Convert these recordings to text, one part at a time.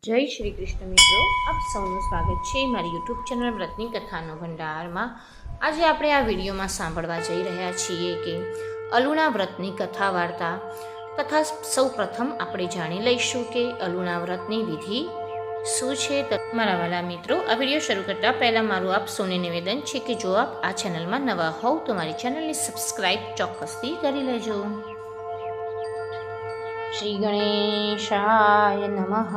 જય શ્રી કૃષ્ણ મિત્રો, આપ સૌનું સ્વાગત છે મારી યુટ્યુબ ચેનલ વ્રતની કથાનો ભંડારમાં। આજે આપણે આ વિડીયોમાં સાંભળવા જઈ રહ્યા છીએ કે અલુણા વ્રતની કથા વાર્તા તથા સૌ પ્રથમ આપણે જાણી લઈશું કે અલુણા વ્રતની વિધિ શું છે। મારા વાલા મિત્રો, આ વિડીયો શરૂ કરતાં પહેલાં મારું આપ સૌને નિવેદન છે કે જો આપ આ ચેનલમાં નવા હોવ તો મારી ચેનલને સબસ્ક્રાઈબ ચોક્કસથી કરી લેજો। શ્રી ગણેશાય નમઃ।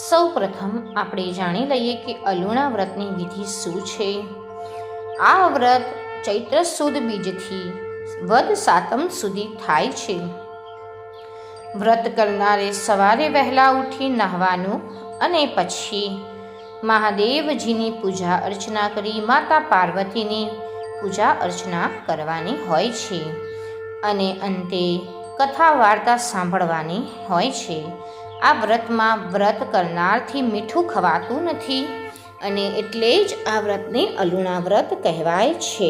સૌ પ્રથમ આપણે જાણી લઈએ કે અલુણા વ્રતની વિધિ શું છે। આ વ્રત ચૈત્ર સુદ બીજથી વદ સાતમ સુધી થાય છે। વ્રત કરનારે સવારે વહેલા ઉઠી નહાવાનું અને પછી મહાદેવજીની પૂજા અર્ચના કરી માતા પાર્વતીની પૂજા અર્ચના કરવાની હોય છે અને અંતે કથા વાર્તા સાંભળવાની હોય છે। આ વ્રતમાં વ્રત કરનારથી મીઠું ખવાતું નથી અને એટલે જ આ વ્રતને અલુણા વ્રત કહેવાય છે।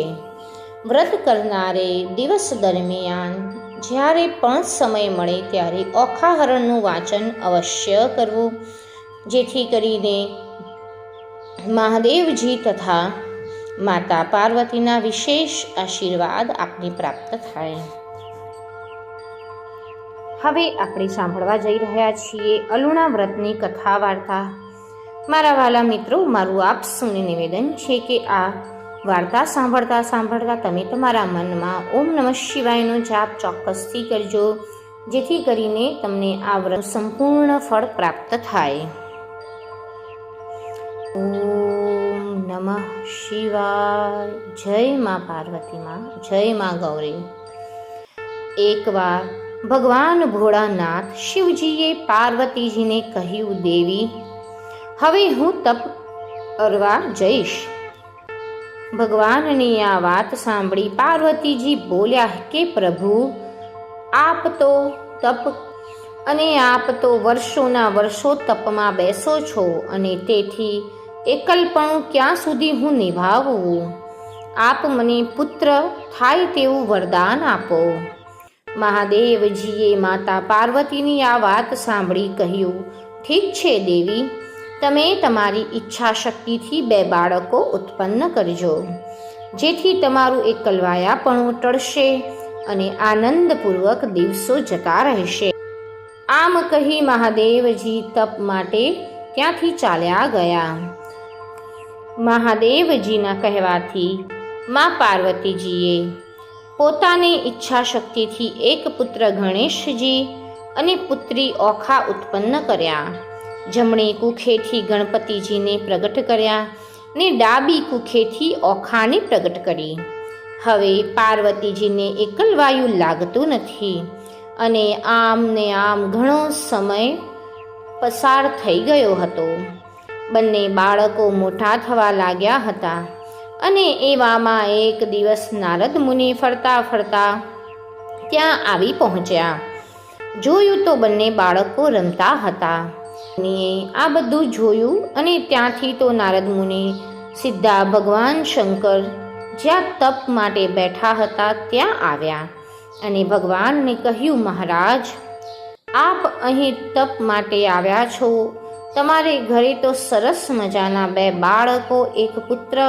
વ્રત કરનારે દિવસ દરમિયાન જ્યારે પણ સમય મળે ત્યારે ઓખાહરણનું વાંચન અવશ્ય કરવું, જેથી કરીને મહાદેવજી તથા માતા પાર્વતીના વિશેષ આશીર્વાદ આપને પ્રાપ્ત થાય। હવે આપણે સાંભળવા જઈ રહ્યા છીએ અલુણા વ્રતની કથા વાર્તા। મારા વાલા મિત્રો, મારું આપ સૌને નિવેદન છે કે આ વાર્તા સાંભળતા સાંભળતા તમે તમારા મનમાં ઓમ નમઃ શિવાયનો જાપ ચોક્કસથી કરજો, જેથી કરીને તમને આ વ્રત સંપૂર્ણ ફળ પ્રાપ્ત થાય। ઓમ નમઃ શિવાય। જય મા પાર્વતી માં, જય મા ગૌરી। એકવાર ભગવાન ભોળાનાથ શિવજીએ પાર્વતીજીને કહ્યું, દેવી, હવે હું તપ કરવા જઈશ। ભગવાનની આ વાત સાંભળી પાર્વતીજી બોલ્યા કે પ્રભુ, આપ તો તપ અને આપ તો વર્ષોના વર્ષો તપમાં બેસો છો અને તેથી એકલપણું ક્યાં સુધી હું નિભાવું? આપ મને પુત્ર થાય તેવું વરદાન આપો। મહાદેવજીએ માતા પાર્વતીની આ વાત સાંભળી કહ્યું, ઠીક છે દેવી, તમે તમારી ઈચ્છા શક્તિથી 2 બાળકો ઉત્પન્ન કરજો, જેથી તમારું એકલવાયાપણું ટળશે અને આનંદપૂર્વક દિવસો જતા રહેશે। આમ કહી મહાદેવજી તપ માટે ત્યાંથી ચાલ્યા ગયા। મહાદેવજીના કહેવાથી મા પાર્વતીજીએ પોતાની ઈચ્છા શક્તિથી એક પુત્ર ગણેશજી અને પુત્રી ઓખા ઉત્પન્ન કર્યા। જમણી કુખેથી ગણપતિજીને પ્રગટ કર્યા ને ડાબી કુખેથી ઓખાને પ્રગટ કરી। હવે પાર્વતીજીને એકલવાયુ લાગતું નથી અને આમ ને આમ ઘણો સમય પસાર થઈ ગયો હતો। બંને બાળકો મોટા થવા લાગ્યા હતા અને એવામાં એક દિવસ નારદ મુનિ ફરતા ફરતા ત્યાં આવી પહોંચ્યા। જોયું તો બંને બાળકો રમતા હતા। મુનિએ આ બધું જોયું અને ત્યાંથી તો નારદ મુનિ સીધા ભગવાન શંકર જ્યાં તપ માટે બેઠા હતા ત્યાં આવ્યા અને ભગવાનને કહ્યું, મહારાજ, આપ અહીં તપ માટે આવ્યા છો, તમારે ઘરે તો સરસ મજાના 2 બાળકો, એક પુત્ર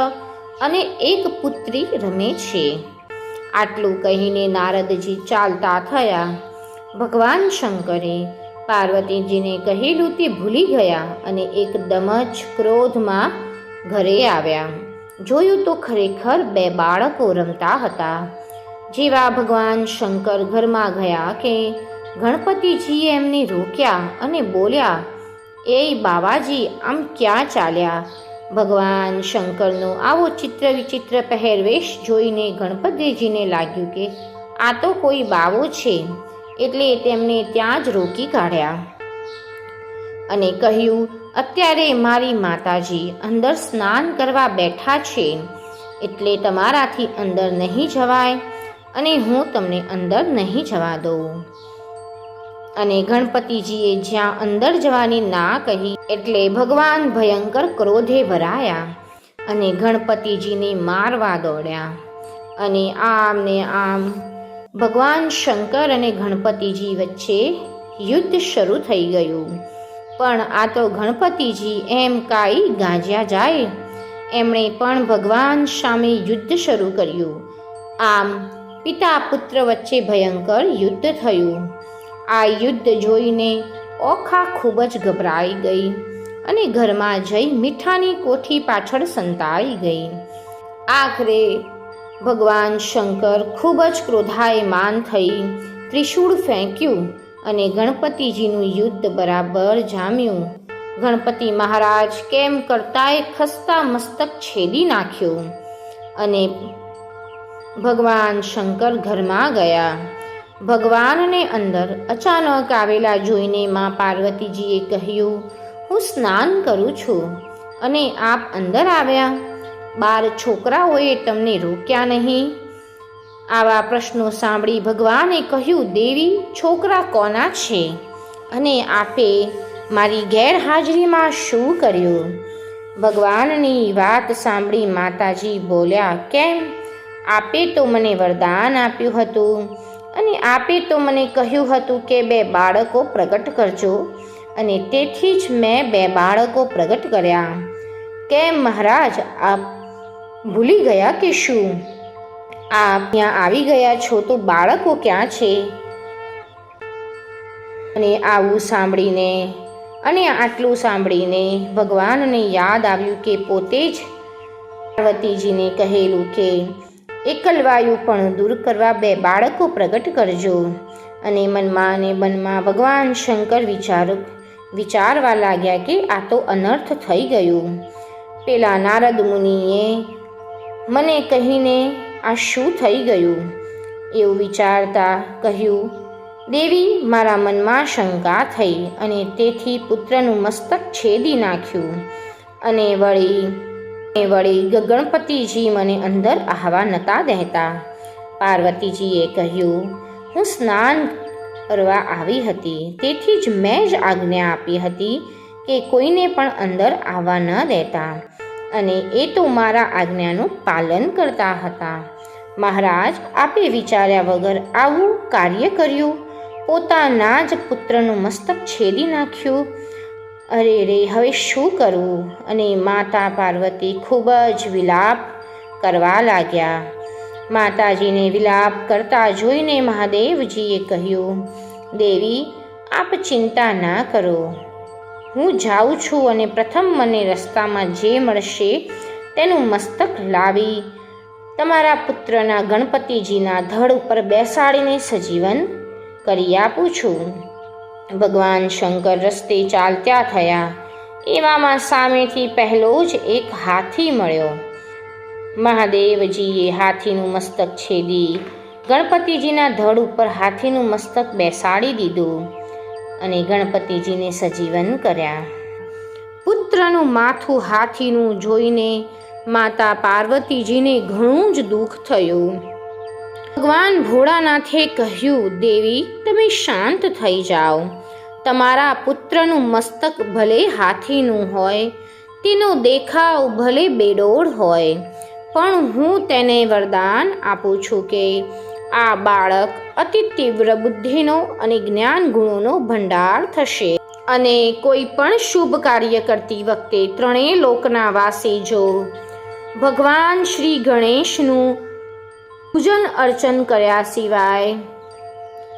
અને એક પુત્રી રમે છે। આટલું કહીને નારદજી ચાલતા થયા। ભગવાન શંકરે પાર્વતીજીને કહેલું તે ભૂલી ગયા અને એકદમ જ ક્રોધમાં ઘરે આવ્યા। જોયું તો ખરેખર 2 બાળકો રમતા હતા। જેવા ભગવાન શંકર ઘરમાં ગયા કે ગણપતિજીએ એમને રોક્યા અને બોલ્યા, એ બાવાજી, આમ ક્યાં ચાલ્યા? ભગવાન શંકરનો આવો ચિત્ર વિચિત્ર પહેરવેશ જોઈને ગણપતિજીને લાગ્યું કે આ તો કોઈ બાવો છે, એટલે તેમને ત્યાં જ રોકી કાઢ્યા અને કહ્યું, અત્યારે મારી માતાજી અંદર સ્નાન કરવા બેઠા છે, એટલે તમારાથી અંદર નહીં જવાય અને હું તમને અંદર નહીં જવા દઉં। અને ગણપતિજીએ જ્યાં અંદર જવાની ના કહી એટલે ભગવાન ભયંકર ક્રોધે ભરાયા અને ગણપતિજીને મારવા દોડ્યા અને આમ ને આમ ભગવાન શંકર અને ગણપતિજી વચ્ચે યુદ્ધ શરૂ થઈ ગયું। પણ આ તો ગણપતિજી એમ કાંઈ ગાંજ્યા જાય. એમણે પણ ભગવાન સામે યુદ્ધ શરૂ કર્યું. આમ પિતા પુત્ર વચ્ચે ભયંકર યુદ્ધ થયું. આ યુદ્ધ જોઈને ઓખા ખૂબ જ ગભરાઈ ગઈ અને ઘરમાં જઈ મીઠાની કોઠી પાછળ સંતાઈ ગઈ. આખરે ભગવાન શંકર ખૂબ જ ક્રોધાયમાન થઈ ત્રિશૂળ ફેંક્યું અને ગણપતિજીનું યુદ્ધ બરાબર જામ્યું. ગણપતિ મહારાજ કેમ કરતાંય ખસતા મસ્તક છેદી નાખ્યું અને ભગવાન શંકર ઘરમાં ગયા. ભગવાનને અંદર અચાનક આવેલા જોઈને માં પાર્વતીજીએ કહ્યું, હું સ્નાન કરું છું અને આપ અંદર આવ્યા. 12 છોકરાઓએ તમને રોક્યા નહીં? આવા પ્રશ્નો સાંભળી ભગવાને કહ્યું, દેવી, છોકરા કોના છે અને આપે મારી ગેરહાજરીમાં શું કર્યું? ભગવાનની વાત સાંભળી માતાજી બોલ્યા, કેમ? આપે તો મને વરદાન આપ્યું હતું અને આપે તો મને કહ્યું હતું કે 2 બાળકો પ્રગટ કરજો અને તેથી જ મેં 2 બાળકો પ્રગટ કર્યા. કેમ મહારાજ, આપ ભૂલી ગયા કે શું? આપ ત્યાં આવી ગયા છો તો બાળકો ક્યાં છે? અને આવું સાંભળીને અને આટલું સાંભળીને ભગવાનને યાદ આવ્યું કે પોતે જ પાર્વતીજીને કહેલું કે એકલવાયુ પણ દૂર કરવા 2 બાળકો પ્રગટ કરજો. અને મનમાં ને મનમાં ભગવાન શંકર વિચારવા લાગ્યા કે આ તો અનર્થ થઈ ગયું. પેલા નારદ મુનિએ મને કહીને આ શું થઈ ગયું? એવું વિચારતા કહ્યું, દેવી, મારા મનમાં શંકા થઈ અને તેથી પુત્રનું મસ્તક છેદી નાખ્યું અને વળી ગણપતિજી મને અંદર આવવા નહોતા દેતા. પાર્વતીજીએ કહ્યું, હું સ્નાન કરવા આવી હતી, તેથી જ મેં જ આજ્ઞા આપી હતી કે કોઈને પણ અંદર આવવા ન દેતા અને એ તો મારા આજ્ઞાનું પાલન કરતા હતા. મહારાજ, આપે વિચાર્યા વગર આવું કાર્ય કર્યું, પોતાના જ પુત્રનું મસ્તક છેદી નાખ્યું. અરે રે, હવે શું કરવું? અને માતા પાર્વતી ખૂબ જ વિલાપ કરવા લાગ્યા. માતાજીને વિલાપ કરતા જોઈને મહાદેવજીએ કહ્યું, દેવી, આપ ચિંતા ના કરો. હું જાઉં છું અને પ્રથમ મને રસ્તામાં જે મળશે તેનું મસ્તક લાવી તમારા પુત્રના ગણપતિજીના ધડ ઉપર બેસાડીને સજીવન કરી આપું છું. ભગવાન શંકર રસ્તે ચાલતા થયા. એવામાં સામેથી પહેલો જ એક હાથી મળ્યો. મહાદેવજીએ હાથીનું મસ્તક છેદી ગણપતિજીના ધડ ઉપર હાથીનું મસ્તક બેસાડી દીધું અને ગણપતિજીને સજીવન કર્યા. પુત્રનું માથું હાથીનું જોઈને માતા પાર્વતીજીને ઘણું જ દુઃખ થયું. ભગવાન ભોળાનાથે કહ્યું, દેવી, તમે શાંત થઈ જાઓ. તમારા પુત્રનું મસ્તક ભલે હાથીનું હોય, તેનો દેખાવ ભલે બેડોળ હોય, પણ હું તેને વરદાન આપું છું કે આ બાળક અતિ તીવ્ર બુદ્ધિનો અને જ્ઞાન ગુણોનો ભંડાર થશે અને કોઈ પણ શુભ કાર્ય કરતી વખતે 3 લોકના વાસી જો ભગવાન શ્રી ગણેશનું પૂજન અર્ચન કર્યા સિવાય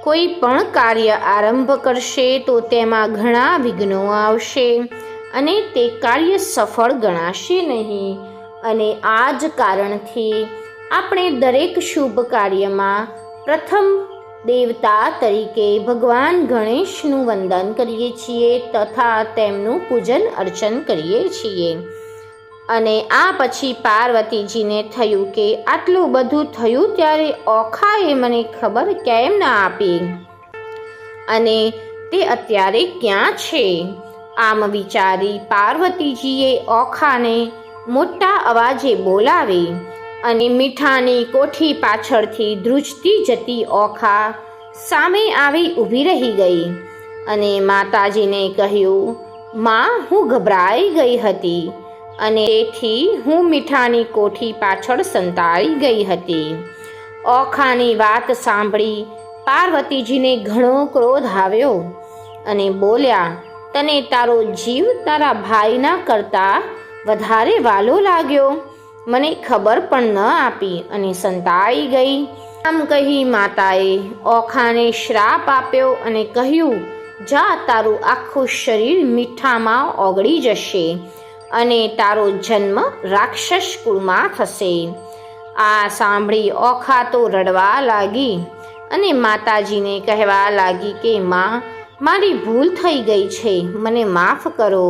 કોઈ પણ કાર્ય આરંભ કરશે તો તેમાં ઘણા વિઘ્નો આવશે અને તે કાર્ય સફળ ગણાશે નહીં. અને આ જ કારણથી આપણે દરેક શુભ કાર્યમાં પ્રથમ દેવતા તરીકે ભગવાન ગણેશનું વંદન કરીએ છીએ તથા તેમનું પૂજન અર્ચન કરીએ છીએ. અને આ પછી પાર્વતીજીને થયું કે આટલું બધું થયું ત્યારે ઓખાએ મને ખબર કેમ ના આપી અને તે અત્યારે ક્યાં છે? આમ વિચારી પાર્વતીજીએ ઓખાને મોટા અવાજે બોલાવી અને મીઠાની કોઠી પાછળથી ધ્રુજતી જતી ઓખા સામે આવી ઊભી રહી ગઈ અને માતાજીને કહ્યું, માં, હું ગભરાઈ ગઈ હતી અને તેથી હું મીઠાની કોઠી પાછળ સંતાઈ ગઈ હતી. ઓખાની વાત સાંભળી પાર્વતીજીને ઘણો ક્રોધ આવ્યો અને બોલ્યા તને તારો જીવ તારા ભાઈના કરતાં વધારે વાલો લાગ્યો, મને ખબર પણ ન આપી અને સંતાઈ ગઈ. આમ કહી માતાએ ઓખાને શ્રાપ આપ્યો અને કહ્યું, જા, તારું આખું શરીર મીઠામાં ઓગળી જશે અને તારો જન્મ રાક્ષસ કુળમાં થશે. આ સાંભળી ઓખા તો રડવા લાગી અને માતાજીને કહેવા લાગી કે માં, મારી ભૂલ થઈ ગઈ છે, મને માફ કરો.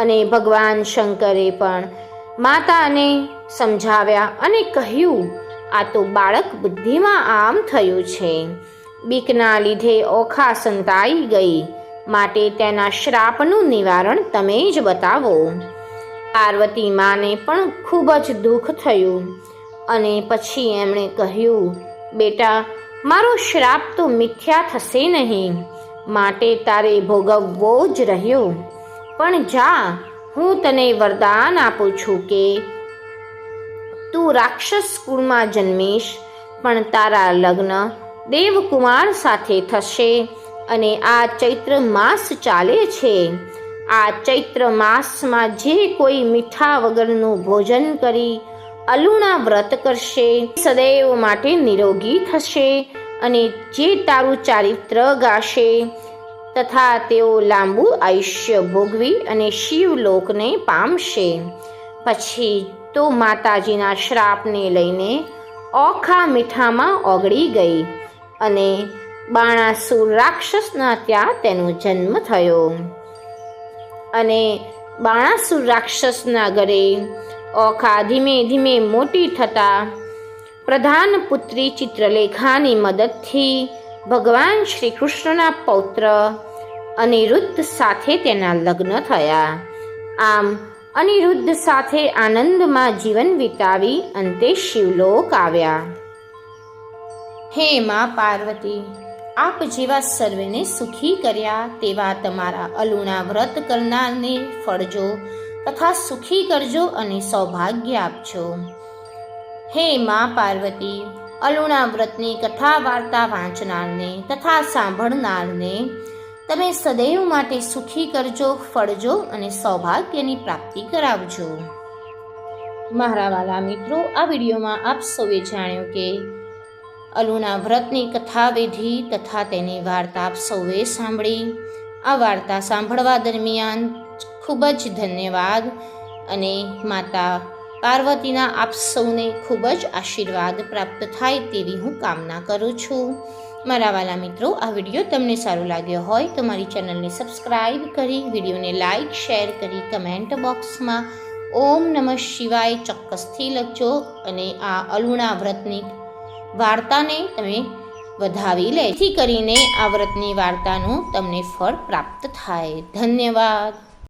અને ભગવાન શંકરે પણ માતાને સમજાવ્યા અને કહ્યું, આ તો બાળક બુદ્ધિમાં આમ થયું છે. બીકના લીધે ઓખા સંતાઈ ગઈ, માટે તેના શ્રાપનું નિવારણ તમે જ બતાવો. પાર્વતી માને પણ ખૂબ જ દુઃખ થયું અને પછી એમણે કહ્યું, બેટા, મારો શ્રાપ તો મિથ્યા થશે નહીં, માટે તારે ભોગવવો જ રહ્યો. પણ જા, હું તને વરદાન આપું છું કે તું રાક્ષસ કુળમાં જન્મીશ, પણ તારા લગ્ન દેવકુમાર સાથે થશે. અને આ ચૈત્ર માસ ચાલે છે, આ ચૈત્ર માસમાં જે કોઈ મીઠા વગરનું ભોજન કરી અલુણા વ્રત કરશે, સદૈવ માટે નિરોગી થશે. અને જે તારું ચારિત્ર ગાશે તથા તેઓ લાંબુ આયુષ્ય ભોગવી અને શિવલોકને પામશે. પછી તો માતાજીના શ્રાપને લઈને ઓખા મીઠામાં ઓગળી ગઈ અને બાણાસુર રાક્ષસના ત્યાં તેનો જન્મ થયો. અને બાણાસુર રાક્ષસના ઘરે ઓખા ધીમે ધીમે મોટી થતા પ્રધાન પુત્રી ચિત્રલેખાની મદદથી ભગવાન શ્રી કૃષ્ણના પૌત્ર અનિરુદ્ધ સાથે તેના લગ્ન થયા. આમ અનિરુદ્ધ સાથે આનંદમાં જીવન વિતાવી અંતે શિવલોક આવ્યા. હે મા પાર્વતી, આપ જેવા સર્વેને સુખી કર્યા તેવા તમારા અલુણા વ્રત કરનારને ફળજો તથા સુખી કરજો અને સૌભાગ્ય આપજો. હે મા પાર્વતી, અલુણા વ્રતની કથા વાર્તા વાંચનારને તથા સાંભળનારને તમે સદૈવ માટે સુખી કરજો, ફળજો અને સૌભાગ્યની પ્રાપ્તિ કરાવજો. મારા વાલા મિત્રો, આ વિડીયોમાં આપ સૌએ જાણ્યું કે અલુણા વ્રતની કથા વિધિ તથા તેની વાર્તા આપ સૌએ સાંભળી. આ વાર્તા સાંભળવા દરમિયાન ખૂબ જ ધન્યવાદ અને માતા પાર્વતીના આપ સૌને ખૂબ જ આશીર્વાદ પ્રાપ્ત થાય તેવી હું કામના કરું છું. મારા વાલા મિત્રો, આ વિડીયો તમને સારો લાગ્યો હોય તો મારી ચેનલને સબસ્ક્રાઈબ કરી, વિડીયોને લાઈક, શેર કરી, કમેન્ટ બોક્સમાં ઓમ નમઃ શિવાય ચોક્કસથી લખજો અને આ અલુણા વ્રતની વાર્તાને તમે વધાવી લે, જેથી કરીને આ વ્રતની વાર્તાનું તમને ફળ પ્રાપ્ત થાય. ધન્યવાદ.